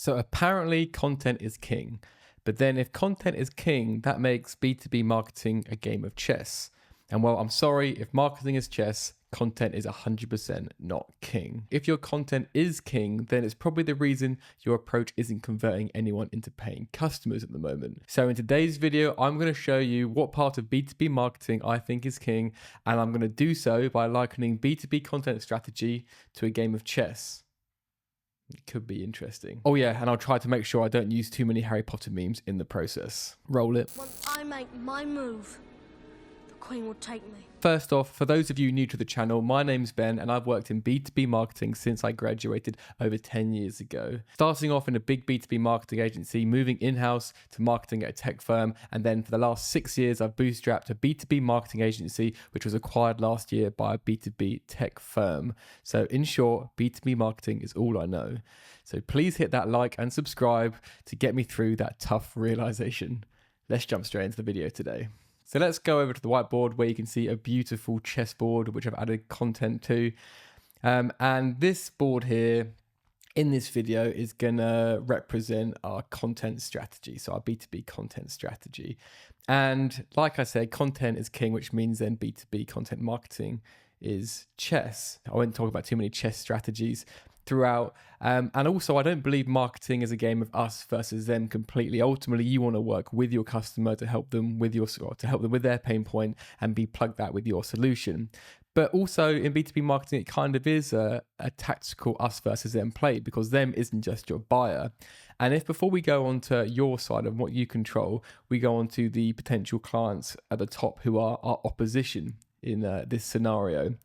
So apparently content is king. But then if content is king, that makes B2B marketing a game of chess. And well, I'm sorry, if marketing is chess, content is 100% not king. If your content is king, then it's probably the reason your approach isn't converting anyone into paying customers at the moment. So in today's video, I'm going to show you what part of B2B marketing I think is king, and I'm going to do so by likening B2B content strategy to a game of chess. It could be interesting. Oh yeah, and I'll try to make sure I don't use too many Harry Potter memes in the process. Roll it. When I make my move, the Queen will take me. First off, for those of you new to the channel, my name's Ben and I've worked in B2B marketing since I graduated over 10 years ago. Starting off in a big B2B marketing agency, moving in-house to marketing at a tech firm, and then for the last 6 years I've bootstrapped a B2B marketing agency which was acquired last year by a B2B tech firm. So in short, B2B marketing is all I know. So please hit that like and subscribe to get me through that tough realization. Let's jump straight into the video today. So let's go over to the whiteboard where you can see a beautiful chessboard, which I've added content to. And this board here in this video is going to represent our content strategy. So our B2B content strategy. And like I said, content is king, which means then B2B content marketing is chess. I won't talk about too many chess strategies throughout. And also, I don't believe marketing is a game of us versus them completely. Ultimately, you want to work with your customer to help them with their pain point and be plugged that with your solution. But also in B2B marketing, it kind of is a tactical us versus them play, because them isn't just your buyer. And if before we go on to your side of what you control, we go on to the potential clients at the top who are our opposition in this scenario.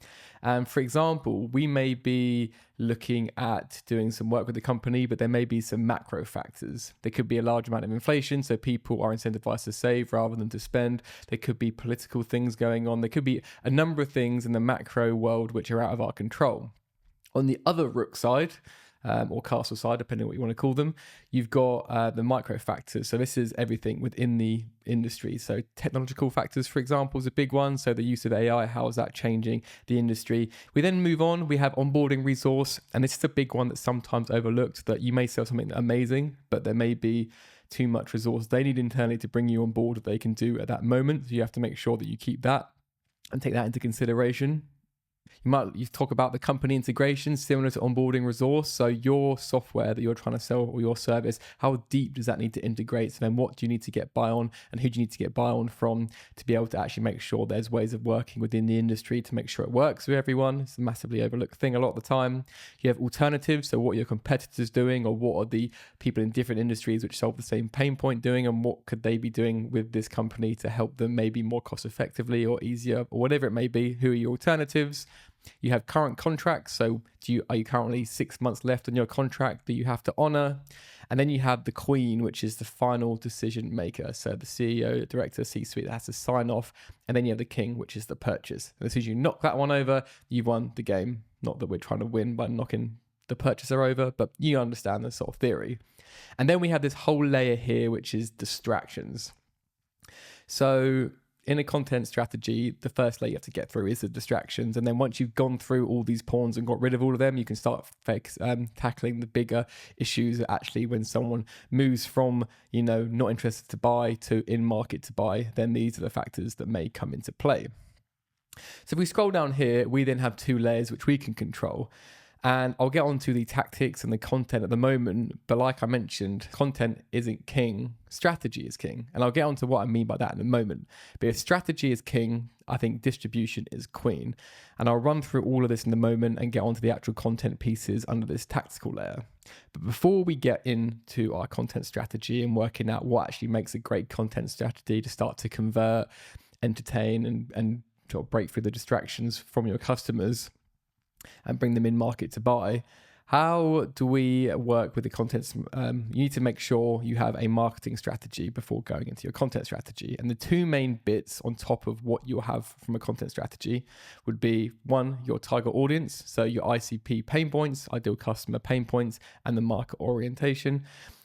And for example, we may be looking at doing some work with the company, but there may be some macro factors. There could be a large amount of inflation, so people are incentivized to save rather than to spend. There could be political things going on. There could be a number of things in the macro world which are out of our control. On the other rook side, or castle side, depending on what you want to call them, you've got the micro factors. So this is everything within the industry. So technological factors, for example, is a big one. So the use of AI, how is that changing the industry? We then move on, we have onboarding resource. And this is a big one that's sometimes overlooked, that you may sell something amazing, but there may be too much resource they need internally to bring you on board that they can do at that moment. So you have to make sure that you keep that and take that into consideration. You talk about the company integration similar to onboarding resource. So your software that you're trying to sell or your service, how deep does that need to integrate? So then what do you need to get buy-on, and who do you need to get buy-on from to be able to actually make sure there's ways of working within the industry to make sure it works for everyone? It's a massively overlooked thing a lot of the time. You have alternatives. So what are your competitors doing, or what are the people in different industries which solve the same pain point doing, and what could they be doing with this company to help them maybe more cost effectively or easier, or whatever it may be? Who are your alternatives? You have current contracts. So are you currently 6 months left on your contract that you have to honor? And then you have the queen, which is the final decision maker. So the CEO, director, C-suite that has to sign off. And then you have the king, which is the purchase. And as soon as you knock that one over, you've won the game. Not that we're trying to win by knocking the purchaser over, but you understand the sort of theory. And then we have this whole layer here, which is distractions. So in a content strategy, the first layer you have to get through is the distractions. And then once you've gone through all these pawns and got rid of all of them, you can start tackling the bigger issues. Actually, when someone moves from, not interested to buy to in market to buy, then these are the factors that may come into play. So if we scroll down here, we then have two layers which we can control. And I'll get onto the tactics and the content at the moment, but like I mentioned, content isn't king, strategy is king. And I'll get onto what I mean by that in a moment. But if strategy is king, I think distribution is queen. And I'll run through all of this in a moment and get onto the actual content pieces under this tactical layer. But before we get into our content strategy and working out what actually makes a great content strategy to start to convert, entertain, and sort of break through the distractions from your customers and bring them in market to buy, how do we work with the content? You need to make sure you have a marketing strategy before going into your content strategy. And the two main bits on top of what you'll have from a content strategy would be, one, your target audience. So your ICP pain points, ideal customer pain points, and the market orientation.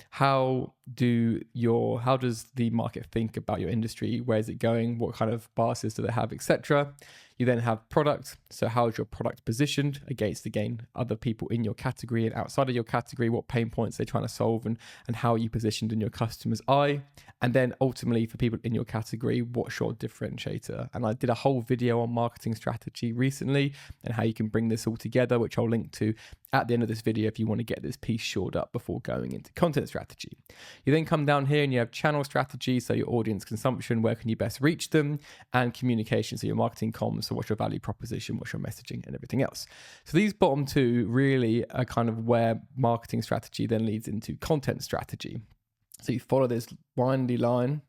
How does the market think about your industry? Where is it going? What kind of biases do they have, etc.? You then have product. So how is your product positioned against, again, other people in your category and outside of your category? What pain points they're trying to solve, and how are you positioned in your customer's eye? And then ultimately for people in your category, what's your differentiator? And I did a whole video on marketing strategy recently and how you can bring this all together, which I'll link to at the end of this video if you want to get this piece shored up before going into content strategy. You then come down here and you have channel strategy, so your audience consumption, where can you best reach them, and communication, so your marketing comms, so what's your value proposition, what's your messaging, and everything else. So these bottom two really are kind of where marketing strategy then leads into content strategy. So you follow this windy line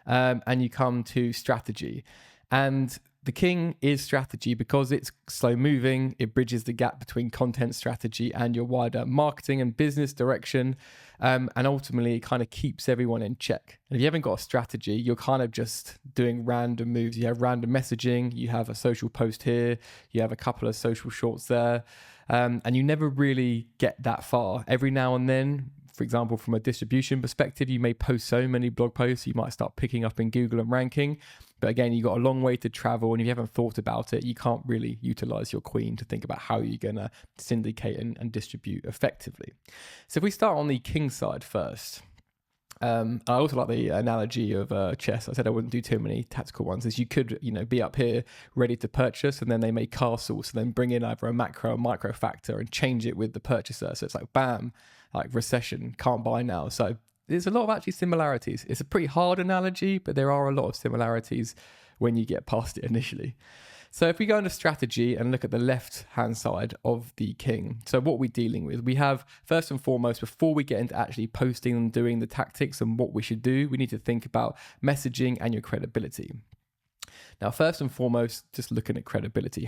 and you come to strategy. And the king is strategy because it's slow moving. It bridges the gap between content strategy and your wider marketing and business direction. And ultimately, it kind of keeps everyone in check. And if you haven't got a strategy, you're kind of just doing random moves. You have random messaging. You have a social post here. You have a couple of social shorts there. And you never really get that far. Every now and then, for example, from a distribution perspective, you may post so many blog posts, you might start picking up in Google and ranking. But again, you've got a long way to travel. And if you haven't thought about it, you can't really utilize your queen to think about how you're going to syndicate and distribute effectively. So if we start on the king side first, I also like the analogy of chess. I said I wouldn't do too many tactical ones. Is you could, be up here ready to purchase, and then they make castles, so then bring in either a macro or micro factor and change it with the purchaser. So it's like bam, like recession, can't buy now. So there's a lot of actually similarities. It's a pretty hard analogy, but there are a lot of similarities when you get past it initially. So if we go into strategy and look at the left-hand side of the king, so what we're dealing with, we have first and foremost, before we get into actually posting and doing the tactics and what we should do, we need to think about messaging and your credibility. Now, first and foremost, just looking at credibility,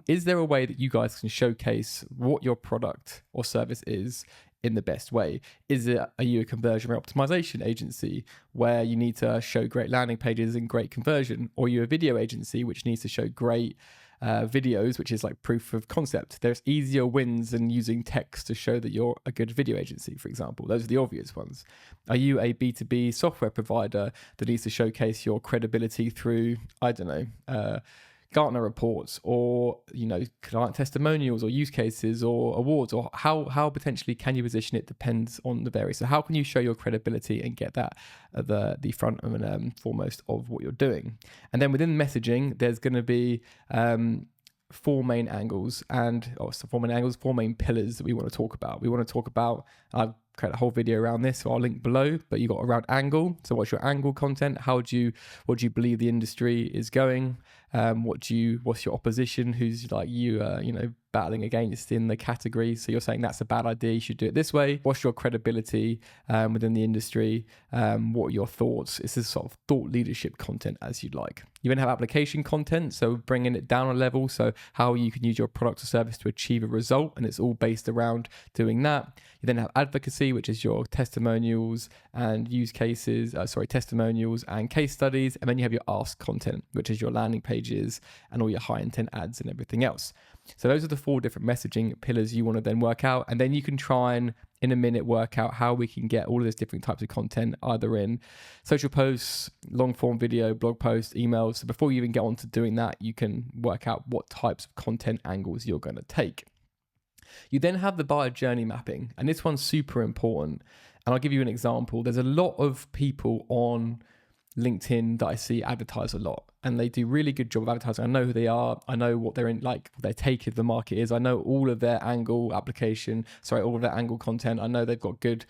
is there a way that you guys can showcase what your product or service is in the best way? Are you a conversion rate optimization agency where you need to show great landing pages and great conversion? Or are you a video agency which needs to show great videos, which is like proof of concept? There's easier wins than using text to show that you're a good video agency, for example. Those are the obvious ones. Are you a B2B software provider that needs to showcase your credibility through, Gartner reports or client testimonials or use cases or awards, or how potentially can you position it depends on the various. So how can you show your credibility and get that at the front and foremost of what you're doing? And then within messaging, there's going to be four main pillars that we want to talk about. We want to talk about, I've created a whole video around this, so I'll link below, but you got around angle. So what's your angle content? What do you believe the industry is going? What's your opposition? Who's like battling against in the category? So you're saying that's a bad idea, you should do it this way. What's your credibility within the industry? What are your thoughts? It's this sort of thought leadership content, as you'd like. You then have application content, so bringing it down a level, so how you can use your product or service to achieve a result, and it's all based around doing that. You then have advocacy, which is your testimonials and testimonials and case studies. And then you have your ask content, which is your landing pages and all your high intent ads and everything else. So those are the four different messaging pillars you want to then work out. And then you can try and, in a minute, work out how we can get all of those different types of content, either in social posts, long form video, blog posts, emails. So before you even get on to doing that, you can work out what types of content angles you're going to take. You then have the buyer journey mapping, and this one's super important. And I'll give you an example. There's a lot of people on LinkedIn that I see advertise a lot, and they do really good job of advertising. I know who they are. I know what they're in, like what their take of the market is. I know all of their angle content. I know they've got good,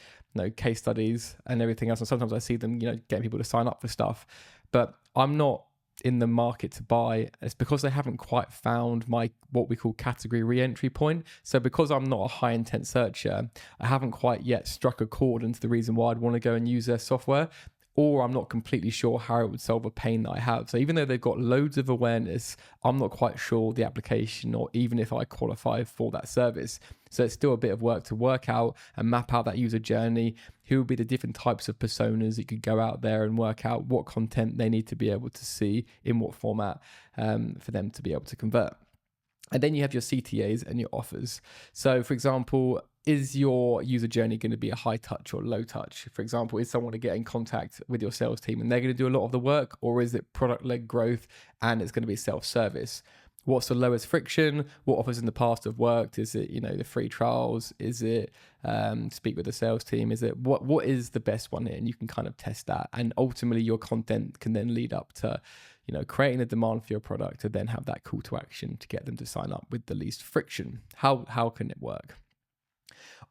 case studies and everything else. And sometimes I see them, getting people to sign up for stuff, but I'm not in the market to buy. It's because they haven't quite found my what we call category re-entry point. So because I'm not a high intent searcher, I haven't quite yet struck a chord into the reason why I'd want to go and use their software, or I'm not completely sure how it would solve a pain that I have. So even though they've got loads of awareness, I'm not quite sure the application or even if I qualify for that service. So it's still a bit of work to work out and map out that user journey. Who will be the different types of personas that could go out there and work out what content they need to be able to see in what format for them to be able to convert. And then you have your CTAs and your offers. So for example, is your user journey going to be a high touch or low touch? For example, is someone to get in contact with your sales team and they're going to do a lot of the work, or is it product-led growth and it's going to be self-service? What's the lowest friction? What offers in the past have worked? Is it, the free trials? Is it speak with the sales team? Is it what is the best one here? And you can kind of test that. And ultimately your content can then lead up to, creating the demand for your product to then have that call to action to get them to sign up with the least friction. How can it work?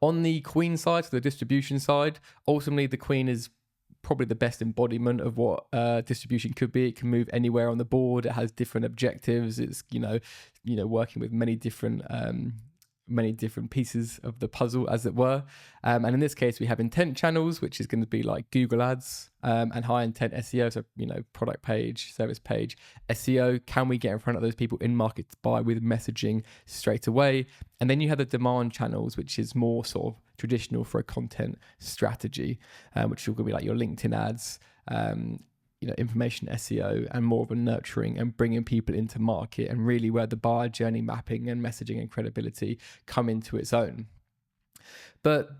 On the Queen side, so the distribution side, ultimately the Queen is probably the best embodiment of what distribution could be. It can move anywhere on the board. It has different objectives. It's working with many different pieces of the puzzle, as it were. And in this case, we have intent channels, which is going to be like Google Ads, and high intent SEO, so product page, service page, SEO. Can we get in front of those people in market to buy with messaging straight away? And then you have the demand channels, which is more sort of traditional for a content strategy, which will be like your LinkedIn ads, information SEO, and more of a nurturing and bringing people into market, and really where the buyer journey mapping and messaging and credibility come into its own. But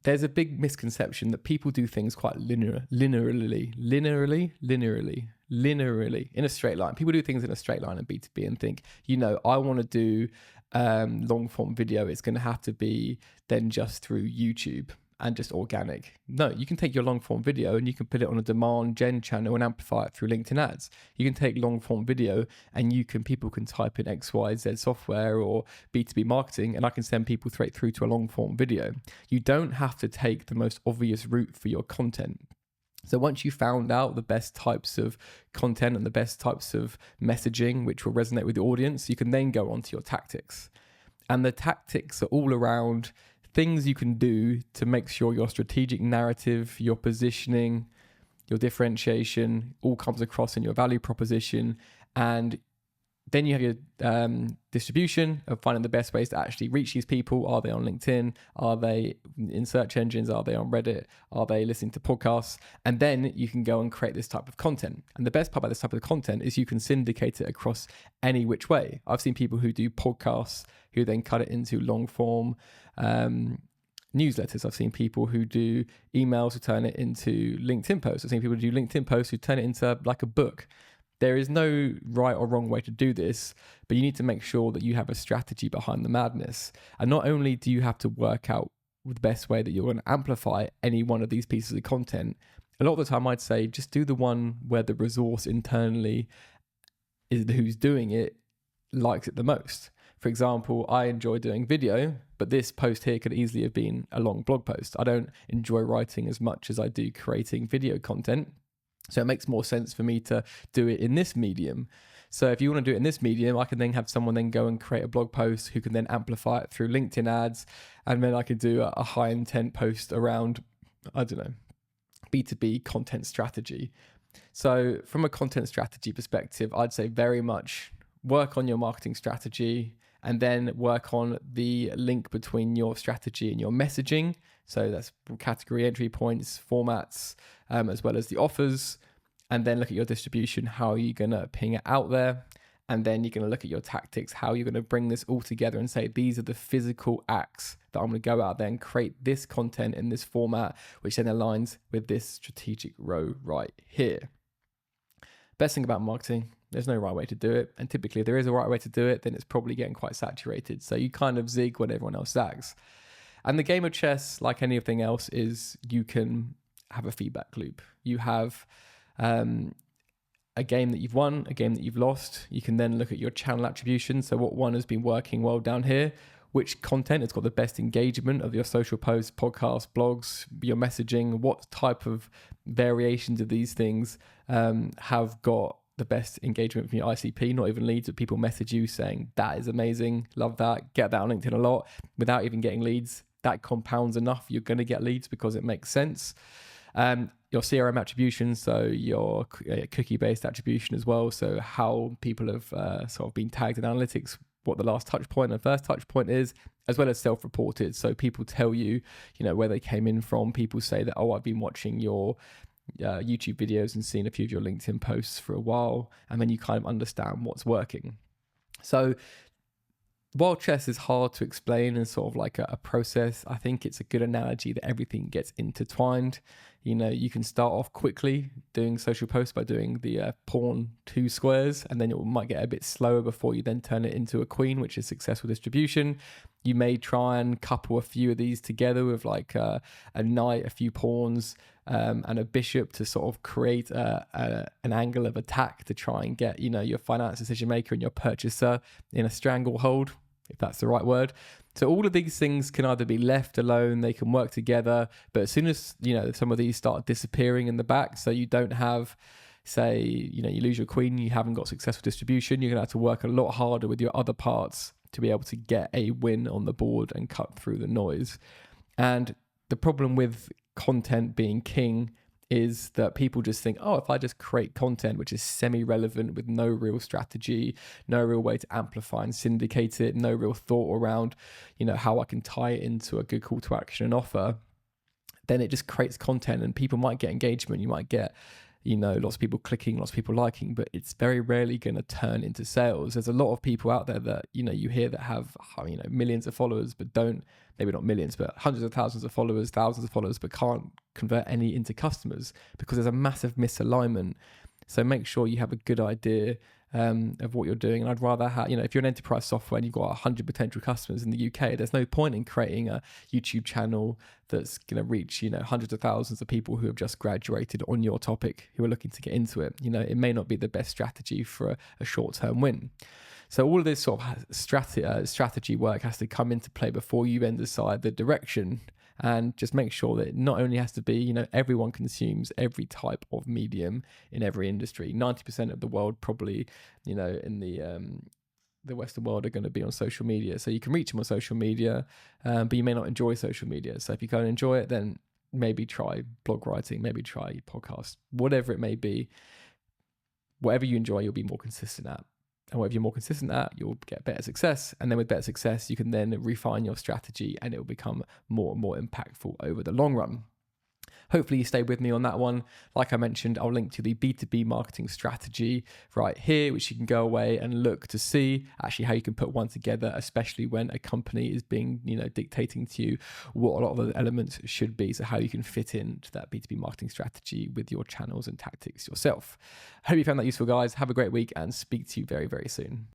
there's a big misconception that people do things quite linearly in a straight line. People do things in a straight line in B2B and think, I want to do long form video. It's going to have to be then just through YouTube and just organic. No, you can take your long form video and you can put it on a demand gen channel and amplify it through LinkedIn ads. You can take long form video and people can type in XYZ software or B2B marketing, and I can send people straight through to a long form video. You don't have to take the most obvious route for your content. So once you found out the best types of content and the best types of messaging which will resonate with the audience, you can then go on to your tactics. And the tactics are all around things you can do to make sure your strategic narrative, your positioning, your differentiation all comes across in your value proposition. And then you have your distribution of finding the best ways to actually reach these people. Are they on LinkedIn? Are they in search engines? Are they on Reddit? Are they listening to podcasts? And then you can go and create this type of content. And the best part about this type of content is you can syndicate it across any which way. I've seen people who do podcasts who then cut it into long form newsletters. I've seen people who do emails who turn it into LinkedIn posts. I've seen people who do LinkedIn posts who turn it into like a book. There is no right or wrong way to do this, but you need to make sure that you have a strategy behind the madness. And not only do you have to work out the best way that you're going to amplify any one of these pieces of content, a lot of the time I'd say just do the one where the resource internally is who's doing it likes it the most. For example, I enjoy doing video, but this post here could easily have been a long blog post. I don't enjoy writing as much as I do creating video content. So it makes more sense for me to do it in this medium. So if you want to do it in this medium, I can then have someone then go and create a blog post who can then amplify it through LinkedIn ads. And then I could do a high intent post around, B2B content strategy. So from a content strategy perspective, I'd say very much work on your marketing strategy and then work on the link between your strategy and your messaging. So that's category entry points, formats, as well as the offers. And then look at your distribution. How are you going to ping it out there? And then you're going to look at your tactics, how you're going to bring this all together and say, these are the physical acts that I'm going to go out there and create this content in this format, which then aligns with this strategic row right here. Best thing about marketing, there's no right way to do it. And typically if there is a right way to do it, then it's probably getting quite saturated. So you kind of zig when everyone else zags. And the game of chess, like anything else, is you can have a feedback loop. You have a game that you've won, a game that you've lost. You can then look at your channel attribution. So what one has been working well down here, which content has got the best engagement of your social posts, podcasts, blogs, your messaging, what type of variations of these things have got the best engagement from your ICP, not even leads, but people message you saying, that is amazing, love that, get that on LinkedIn a lot without even getting leads. That compounds enough, you're going to get leads because it makes sense. Your CRM attribution, so your cookie-based attribution as well, so how people have sort of been tagged in analytics, what the last touch point and first touch point is, as well as self-reported. So people tell you, where they came in from. People say that, I've been watching your YouTube videos and seen a few of your LinkedIn posts for a while, and then you kind of understand what's working. So While chess is hard to explain and sort of like a process, I think it's a good analogy that everything gets intertwined. You know, you can start off quickly doing social posts by doing the pawn 2 squares, and then it might get a bit slower before you then turn it into a queen, which is successful distribution. You may try and couple a few of these together with like a knight, a few pawns, and a bishop to sort of create an angle of attack to try and get, you know, your finance decision maker and your purchaser in a stranglehold, if that's the right word. So all of these things can either be left alone, they can work together, but as soon as, you know, some of these start disappearing in the back, so you don't have, say, you know, you lose your queen, you haven't got successful distribution, you're gonna have to work a lot harder with your other parts to be able to get a win on the board and cut through the noise. And the problem with content being king is that people just think, oh, if I just create content which is semi-relevant with no real strategy, no real way to amplify and syndicate it, no real thought around, you know, how I can tie it into a good call to action and offer, then it just creates content and people might get engagement. You might get, you know, lots of people clicking, lots of people liking, but it's very rarely going to turn into sales. There's a lot of people out there that, you know, you hear that have, you know, millions of followers, but don't, maybe not millions, but hundreds of thousands of followers, thousands of followers, but can't convert any into customers because there's a massive misalignment. So make sure you have a good idea of what you're doing. And I'd rather have, you know, if you're an enterprise software and you've got 100 potential customers in the UK, there's no point in creating a YouTube channel that's going to reach, you know, hundreds of thousands of people who have just graduated on your topic who are looking to get into it. You know, it may not be the best strategy for a short-term win. So all of this sort of strategy work has to come into play before you then decide the direction, and just make sure that it not only has to be, you know, everyone consumes every type of medium in every industry. 90% of the world probably, you know, in the Western world are going to be on social media. So you can reach them on social media, but you may not enjoy social media. So if you can't enjoy it, then maybe try blog writing, maybe try podcast, whatever it may be. Whatever you enjoy, you'll be more consistent at. And whatever you're more consistent at, you'll get better success. And then with better success, you can then refine your strategy and it will become more and more impactful over the long run. Hopefully you stay with me on that one. Like I mentioned, I'll link to the B2B marketing strategy right here, which you can go away and look to see actually how you can put one together, especially when a company is being, you know, dictating to you what a lot of the elements should be. So how you can fit into that B2B marketing strategy with your channels and tactics yourself. I hope you found that useful, guys. Have a great week and speak to you very, very soon.